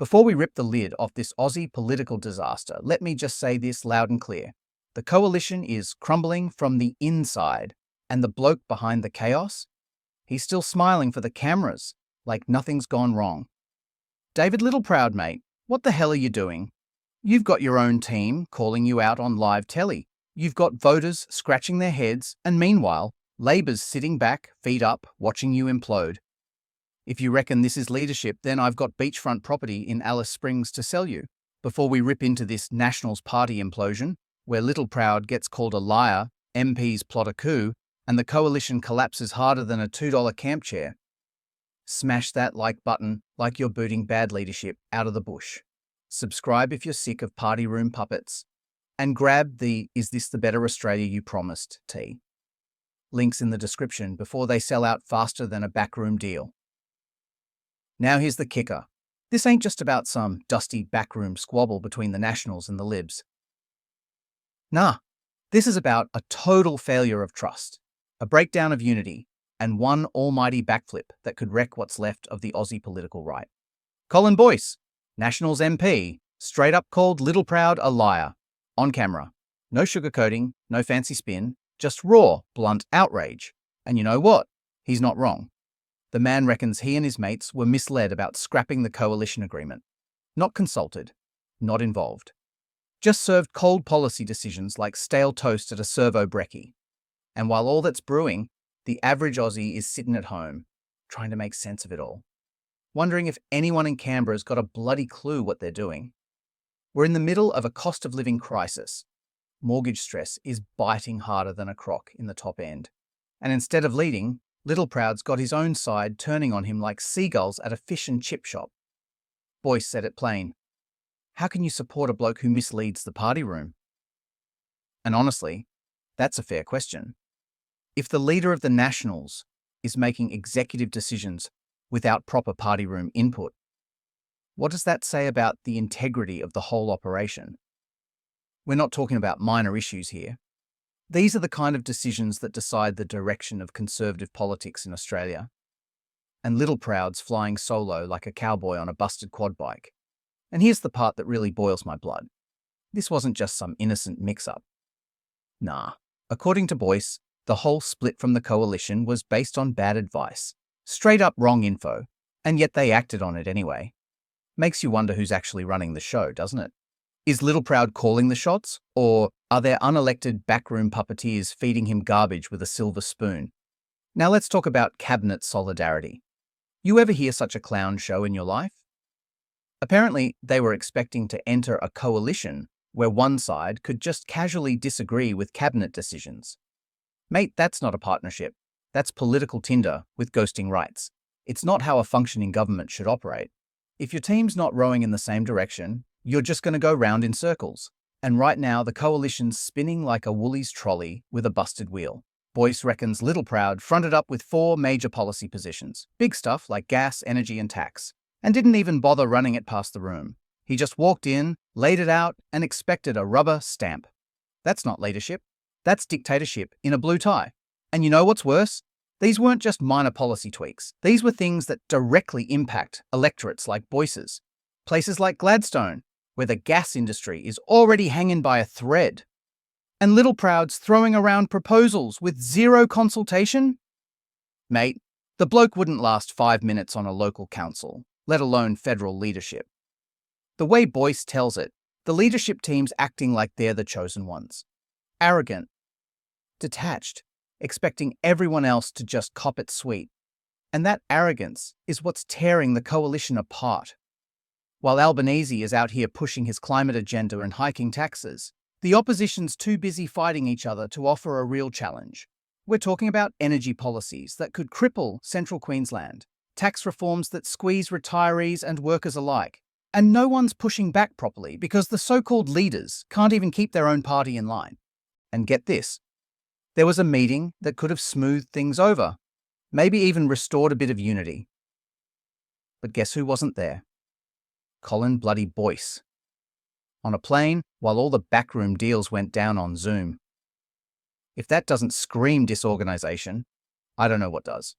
Before we rip the lid off this Aussie political disaster, let me just say this loud and clear. The coalition is crumbling from the inside, and the bloke behind the chaos? He's still smiling for the cameras, like nothing's gone wrong. David Littleproud, mate, what the hell are you doing? You've got your own team calling you out on live telly. You've got voters scratching their heads, and meanwhile, Labor's sitting back, feet up, watching you implode. If you reckon this is leadership, then I've got beachfront property in Alice Springs to sell you. Before we rip into this Nationals Party implosion, where Littleproud gets called a liar, MPs plot a coup, and the coalition collapses harder than a $2 camp chair. Smash that like button like you're booting bad leadership out of the bush. Subscribe if you're sick of party room puppets. And grab the "Is this the better Australia you promised" tee. Links in the description before they sell out faster than a backroom deal. Now here's the kicker. This ain't just about some dusty backroom squabble between the Nationals and the Libs. Nah, this is about a total failure of trust, a breakdown of unity, and one almighty backflip that could wreck what's left of the Aussie political right. Colin Boyce, Nationals MP, straight up called Littleproud a liar. On camera. No sugarcoating, no fancy spin, just raw, blunt outrage. And you know what? He's not wrong. The man reckons he and his mates were misled about scrapping the coalition agreement. Not consulted. Not involved. Just served cold policy decisions like stale toast at a servo brekkie. And while all that's brewing, the average Aussie is sitting at home, trying to make sense of it all. Wondering if anyone in Canberra's got a bloody clue what they're doing. We're in the middle of a cost of living crisis. Mortgage stress is biting harder than a croc in the top end. And instead of leading, Littleproud's got his own side turning on him like seagulls at a fish and chip shop. Boyce said it plain. How can you support a bloke who misleads the party room? And honestly, that's a fair question. If the leader of the Nationals is making executive decisions without proper party room input, what does that say about the integrity of the whole operation? We're not talking about minor issues here. These are the kind of decisions that decide the direction of conservative politics in Australia. And Littleproud's flying solo like a cowboy on a busted quad bike. And here's the part that really boils my blood. This wasn't just some innocent mix-up. Nah. According to Boyce, the whole split from the coalition was based on bad advice. Straight up wrong info. And yet they acted on it anyway. Makes you wonder who's actually running the show, doesn't it? Is Littleproud calling the shots, or are there unelected backroom puppeteers feeding him garbage with a silver spoon? Now let's talk about cabinet solidarity. You ever hear such a clown show in your life? Apparently, they were expecting to enter a coalition where one side could just casually disagree with cabinet decisions. Mate, that's not a partnership. That's political Tinder with ghosting rights. It's not how a functioning government should operate. If your team's not rowing in the same direction, you're just going to go round in circles. And right now, the coalition's spinning like a Woolies trolley with a busted wheel. Boyce reckons Littleproud fronted up with 4 major policy positions. Big stuff like gas, energy and tax. And didn't even bother running it past the room. He just walked in, laid it out, and expected a rubber stamp. That's not leadership. That's dictatorship in a blue tie. And you know what's worse? These weren't just minor policy tweaks. These were things that directly impact electorates like Boyce's. Places like Gladstone, where the gas industry is already hanging by a thread. And Littleproud's throwing around proposals with zero consultation? Mate, the bloke wouldn't last 5 minutes on a local council, let alone federal leadership. The way Boyce tells it, the leadership team's acting like they're the chosen ones. Arrogant. Detached. Expecting everyone else to just cop it sweet. And that arrogance is what's tearing the coalition apart. While Albanese is out here pushing his climate agenda and hiking taxes, the opposition's too busy fighting each other to offer a real challenge. We're talking about energy policies that could cripple central Queensland, tax reforms that squeeze retirees and workers alike, and no one's pushing back properly because the so-called leaders can't even keep their own party in line. And get this. There was a meeting that could have smoothed things over, maybe even restored a bit of unity. But guess who wasn't there? Colin bloody Boyce. On a plane, while all the backroom deals went down on Zoom. If that doesn't scream disorganization, I don't know what does.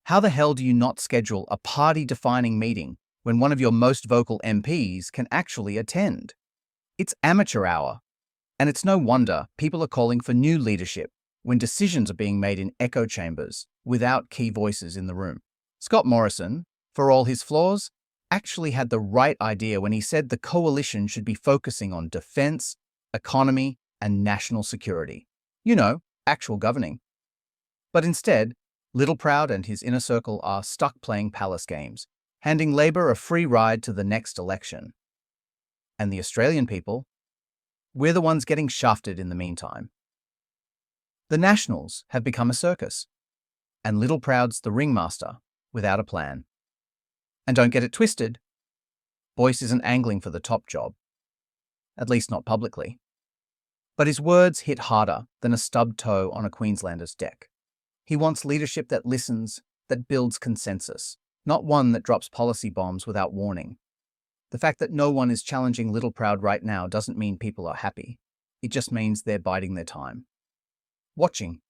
How the hell do you not schedule a party-defining meeting when one of your most vocal MPs can actually attend. It's amateur hour, and it's no wonder people are calling for new leadership when decisions are being made in echo chambers without key voices in the room. Scott Morrison, for all his flaws, actually had the right idea when he said the coalition should be focusing on defense, economy, and national security. You know, actual governing. But instead, Littleproud and his inner circle are stuck playing palace games, handing Labour a free ride to the next election. And the Australian people? We're the ones getting shafted in the meantime. The Nationals have become a circus, and Littleproud's the ringmaster without a plan. And don't get it twisted, Boyce isn't angling for the top job. At least not publicly. But his words hit harder than a stubbed toe on a Queenslander's deck. He wants leadership that listens, that builds consensus, not one that drops policy bombs without warning. The fact that no one is challenging Littleproud right now doesn't mean people are happy. It just means they're biding their time. Watching.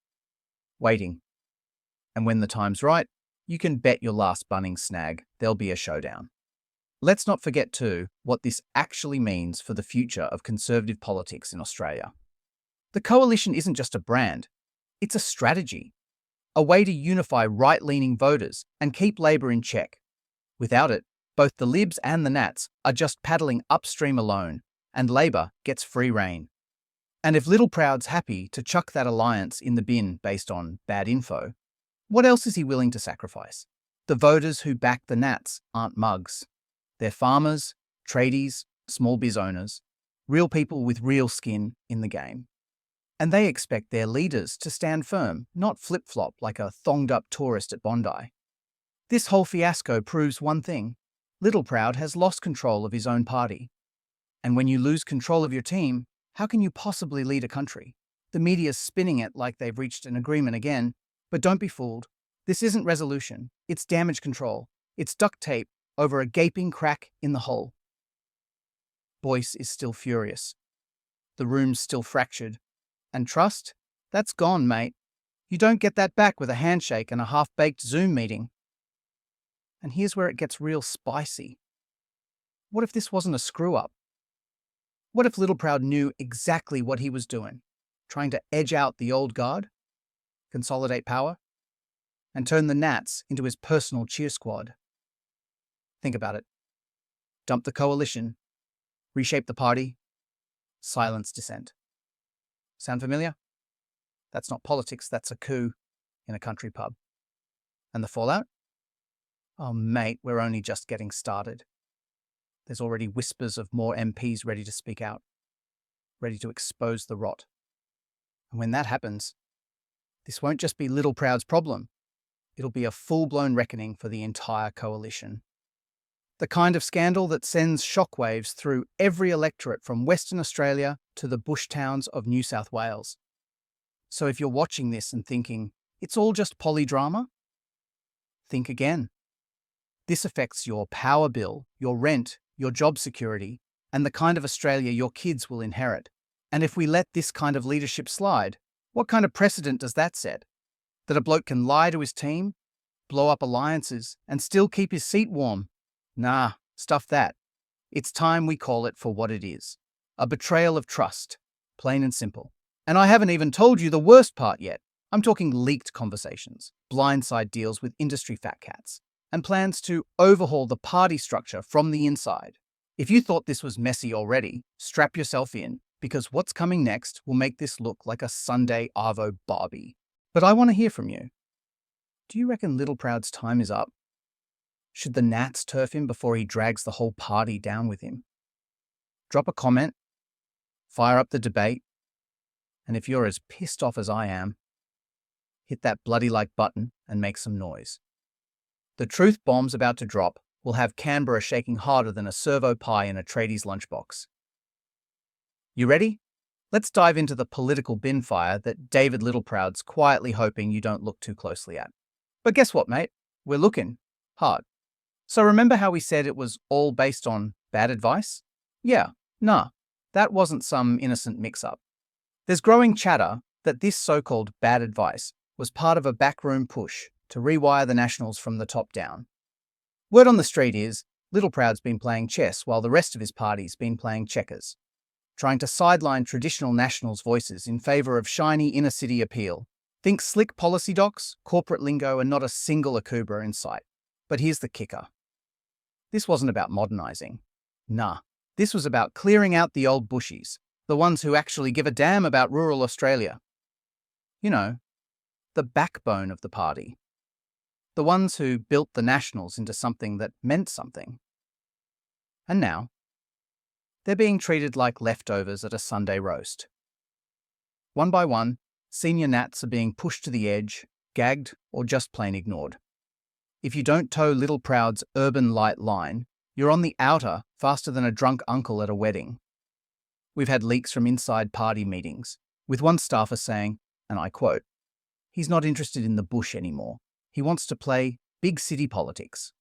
Waiting. And when the time's right, you can bet your last Bunnings snag there'll be a showdown. Let's not forget, too, what this actually means for the future of Conservative politics in Australia. The coalition isn't just a brand, it's a strategy, a way to unify right-leaning voters and keep Labor in check. Without it, both the Libs and the Nats are just paddling upstream alone, and Labor gets free rein. And if Littleproud's happy to chuck that alliance in the bin based on bad info, what else is he willing to sacrifice? The voters who back the Nats aren't mugs. They're farmers, tradies, small biz owners, real people with real skin in the game. And they expect their leaders to stand firm, not flip-flop like a thonged-up tourist at Bondi. This whole fiasco proves one thing. Littleproud has lost control of his own party. And when you lose control of your team, how can you possibly lead a country? The media's spinning it like they've reached an agreement again, but don't be fooled. This isn't resolution. It's damage control. It's duct tape over a gaping crack in the hull. Boyce is still furious. The room's still fractured. And trust? That's gone, mate. You don't get that back with a handshake and a half-baked Zoom meeting. And here's where it gets real spicy. What if this wasn't a screw-up? What if Littleproud knew exactly what he was doing? Trying to edge out the old guard? Consolidate power? And turn the Nats into his personal cheer squad? Think about it. Dump the coalition. Reshape the party. Silence dissent. Sound familiar? That's not politics, that's a coup in a country pub. And the fallout? Oh, mate, we're only just getting started. There's already whispers of more MPs ready to speak out, ready to expose the rot. And when that happens, this won't just be Littleproud's problem. It'll be a full-blown reckoning for the entire coalition. The kind of scandal that sends shockwaves through every electorate from Western Australia to the bush towns of New South Wales. So if you're watching this and thinking, it's all just polydrama, think again. This affects your power bill, your rent, your job security, and the kind of Australia your kids will inherit. And if we let this kind of leadership slide, what kind of precedent does that set? That a bloke can lie to his team, blow up alliances, and still keep his seat warm? Nah, stuff that. It's time we call it for what it is. A betrayal of trust, plain and simple. And I haven't even told you the worst part yet. I'm talking leaked conversations, blindside deals with industry fat cats, and plans to overhaul the party structure from the inside. If you thought this was messy already, strap yourself in, because what's coming next will make this look like a Sunday Arvo Barbie. But I want to hear from you. Do you reckon Littleproud's time is up? Should the Nats turf him before he drags the whole party down with him? Drop a comment, fire up the debate, and if you're as pissed off as I am, hit that bloody like button and make some noise. The truth bomb's about to drop will have Canberra shaking harder than a servo pie in a tradie's lunchbox. You ready? Let's dive into the political bin fire that David Littleproud's quietly hoping you don't look too closely at. But guess what, mate? We're looking hard. So remember how we said it was all based on bad advice? Yeah, nah, that wasn't some innocent mix-up. There's growing chatter that this so-called bad advice was part of a backroom push to rewire the Nationals from the top down. Word on the street is Littleproud's been playing chess while the rest of his party's been playing checkers, trying to sideline traditional nationals' voices in favor of shiny inner-city appeal. Think slick policy docs, corporate lingo, and not a single Akuba in sight. But here's the kicker. This wasn't about modernizing. Nah, this was about clearing out the old bushies, the ones who actually give a damn about rural Australia. You know, the backbone of the party. The ones who built the Nationals into something that meant something. And now, they're being treated like leftovers at a Sunday roast. One by one, senior Nats are being pushed to the edge, gagged, or just plain ignored. If you don't toe Littleproud's urban light line, you're on the outer faster than a drunk uncle at a wedding. We've had leaks from inside party meetings, with one staffer saying, and I quote, "He's not interested in the bush anymore. He wants to play big city politics."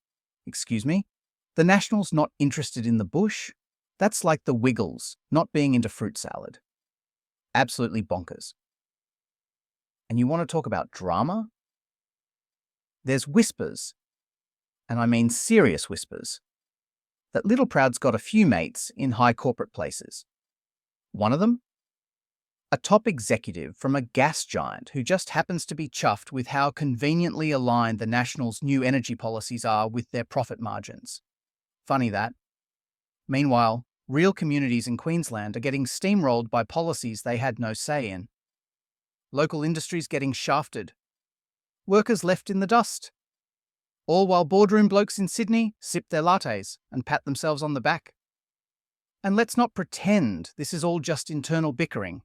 Excuse me? The Nationals not interested in the bush? That's like the Wiggles not being into fruit salad. Absolutely bonkers. And you want to talk about drama? There's whispers, and I mean serious whispers, that Littleproud's got a few mates in high corporate places. One of them? A top executive from a gas giant who just happens to be chuffed with how conveniently aligned the Nationals' new energy policies are with their profit margins. Funny that. Meanwhile, real communities in Queensland are getting steamrolled by policies they had no say in. Local industries getting shafted. Workers left in the dust. All while boardroom blokes in Sydney sip their lattes and pat themselves on the back. And let's not pretend this is all just internal bickering.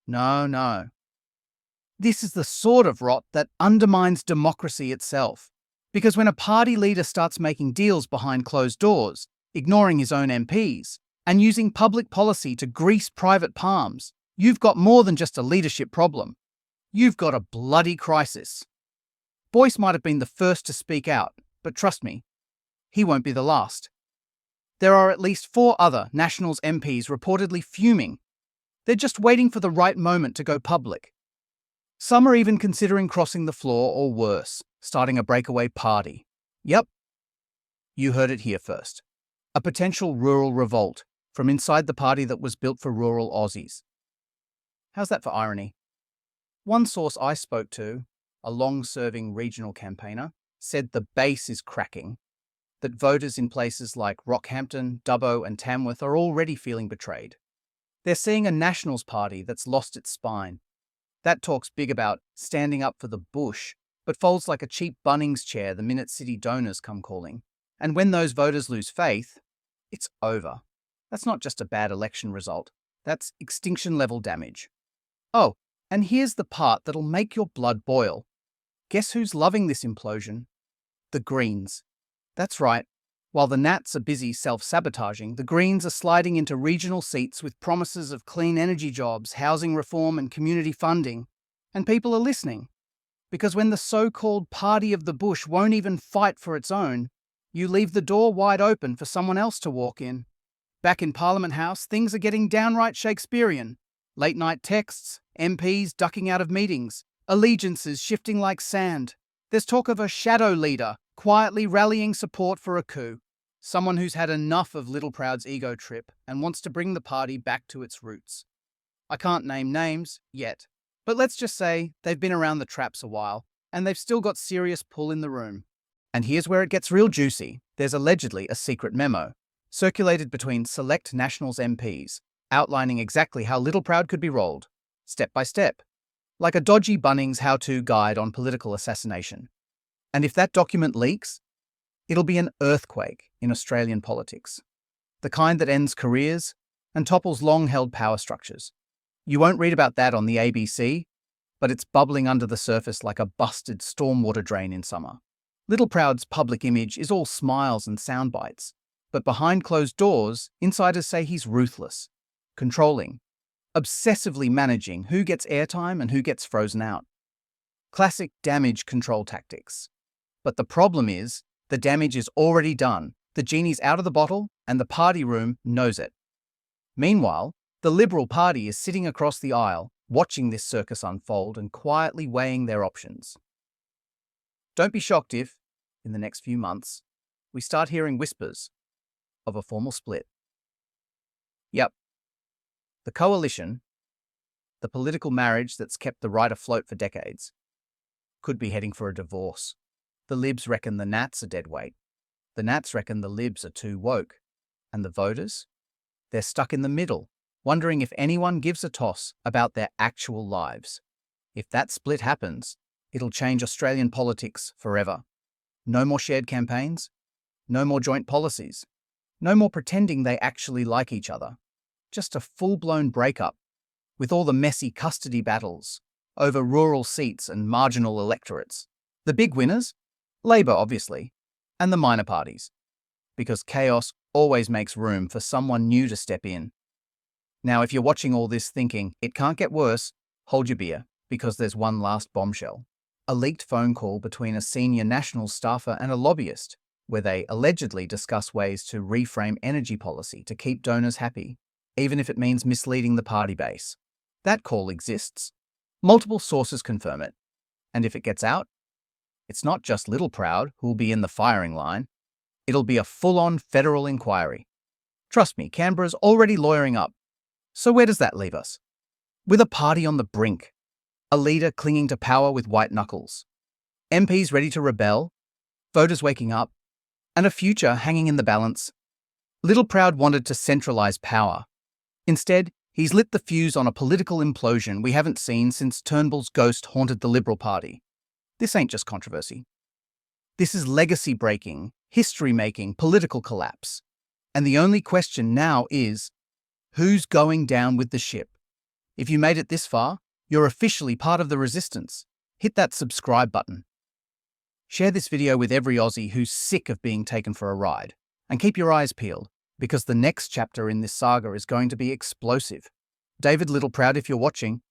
No. This is the sort of rot that undermines democracy itself. Because when a party leader starts making deals behind closed doors, ignoring his own MPs, and using public policy to grease private palms, you've got more than just a leadership problem. You've got a bloody crisis. Boyce might have been the first to speak out, but trust me, he won't be the last. There are at least 4 other Nationals MPs reportedly fuming. They're just waiting for the right moment to go public. Some are even considering crossing the floor or worse, starting a breakaway party. Yep, you heard it here first. A potential rural revolt from inside the party that was built for rural Aussies. How's that for irony? One source I spoke to, a long-serving regional campaigner, said the base is cracking, that voters in places like Rockhampton, Dubbo and Tamworth are already feeling betrayed. They're seeing a Nationals party that's lost its spine. That talks big about standing up for the bush, but folds like a cheap Bunnings chair the minute city donors come calling. And when those voters lose faith, it's over. That's not just a bad election result. That's extinction-level damage. Oh, and here's the part that'll make your blood boil. Guess who's loving this implosion? The Greens. That's right. While the Nats are busy self-sabotaging, the Greens are sliding into regional seats with promises of clean energy jobs, housing reform and community funding. And people are listening. Because when the so-called party of the bush won't even fight for its own, you leave the door wide open for someone else to walk in. Back in Parliament House, things are getting downright Shakespearean. Late-night texts, MPs ducking out of meetings, allegiances shifting like sand. There's talk of a shadow leader quietly rallying support for a coup. Someone who's had enough of Littleproud's ego trip and wants to bring the party back to its roots. I can't name names yet, but let's just say they've been around the traps a while and they've still got serious pull in the room. And here's where it gets real juicy. There's allegedly a secret memo circulated between select Nationals MPs outlining exactly how Littleproud could be rolled, step by step, like a dodgy Bunnings how-to guide on political assassination. And if that document leaks, it'll be an earthquake in Australian politics, the kind that ends careers and topples long-held power structures. You won't read about that on the ABC, but it's bubbling under the surface like a busted stormwater drain in summer. Littleproud's public image is all smiles and sound bites, but behind closed doors, insiders say he's ruthless, controlling, obsessively managing who gets airtime and who gets frozen out. Classic damage control tactics. But the problem is, the damage is already done, the genie's out of the bottle, and the party room knows it. Meanwhile, the Liberal Party is sitting across the aisle, watching this circus unfold and quietly weighing their options. Don't be shocked if, in the next few months, we start hearing whispers of a formal split. Yep, the coalition, the political marriage that's kept the right afloat for decades, could be heading for a divorce. The Libs reckon the Nats are dead weight. The Nats reckon the Libs are too woke. And the voters? They're stuck in the middle, wondering if anyone gives a toss about their actual lives. If that split happens, it'll change Australian politics forever. No more shared campaigns, no more joint policies, no more pretending they actually like each other. Just a full-blown breakup, with all the messy custody battles over rural seats and marginal electorates. The big winners? Labor, obviously, and the minor parties, because chaos always makes room for someone new to step in. Now, if you're watching all this thinking, it can't get worse, hold your beer, because there's one last bombshell. A leaked phone call between a senior National staffer and a lobbyist, where they allegedly discuss ways to reframe energy policy to keep donors happy, even if it means misleading the party base. That call exists. Multiple sources confirm it. And if it gets out, it's not just Littleproud who'll be in the firing line. It'll be a full-on federal inquiry. Trust me, Canberra's already lawyering up. So where does that leave us? With a party on the brink, a leader clinging to power with white knuckles, MPs ready to rebel, voters waking up, and a future hanging in the balance. Littleproud wanted to centralise power. Instead, he's lit the fuse on a political implosion we haven't seen since Turnbull's ghost haunted the Liberal Party. This ain't just controversy. This is legacy-breaking, history-making political collapse. And the only question now is, who's going down with the ship? If you made it this far, you're officially part of the resistance. Hit that subscribe button. Share this video with every Aussie who's sick of being taken for a ride. And keep your eyes peeled, because the next chapter in this saga is going to be explosive. David Littleproud, if you're watching,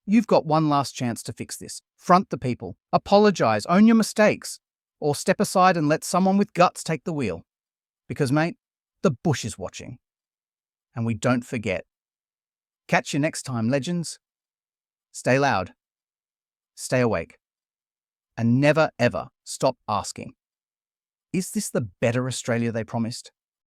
you've got one last chance to fix this. Front the people, apologise, own your mistakes, or step aside and let someone with guts take the wheel. Because, mate, the bush is watching. And we don't forget. Catch you next time, legends. Stay loud, stay awake, and never ever stop asking, is this the better Australia they promised?